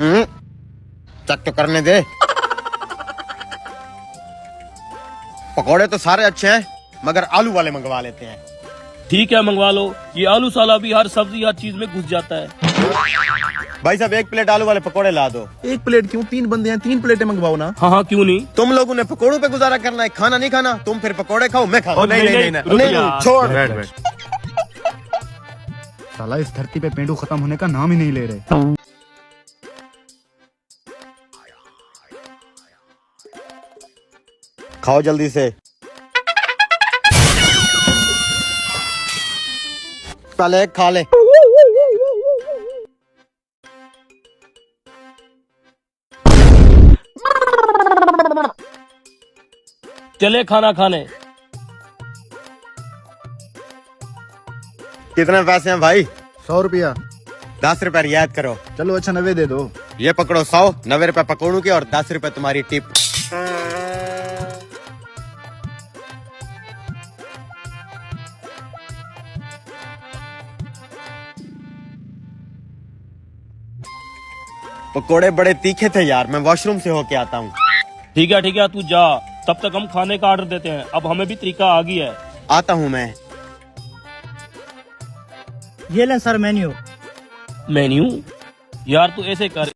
Check तो करने दे। पकोड़े तो सारे अच्छे हैं, मगर आलू वाले मंगवा लेते हैं। ठीक है मंगवा लो। ये आलू साला भी हर सब्जी हर चीज में घुस जाता है। भाई साहब 1 प्लेट आलू वाले पकोड़े ला दो। 1 प्लेट क्यों? 3 बंदे हैं, 3 प्लेटें मंगवाओ ना। हाँ हाँ क्यों नहीं। तुम लोगों ने पकोड़ों पे गुजारा करना है, खाना नहीं खाना। तुम फिर पकोड़े खाओ, मैं खाऊं। नहीं, रुक यार। छोड़। साला इस धरती पे पेंडू खत्म होने का नाम ही नहीं ले रहे। खाओ जल्दी से। पहले एक खा ले। चले खाना खाने। कितने पैसे हैं भाई? 100 रुपया। 10 रुपए रियायत करो। चलो अच्छा 90 दे दो। ये पकड़ो 100, 90 रुपए पकोड़ों के और 10 रुपए तुम्हारी टिप। पकोड़े बड़े तीखे थे यार, मैं वॉशरूम से होके आता हूँ। ठीक है तू जा, तब तक हम खाने का ऑर्डर देते हैं। अब हमें भी तरीका आ गया है। आता हूँ मैं। ये लें सर मेन्यू। मेन्यू? यार तू ऐसे कर,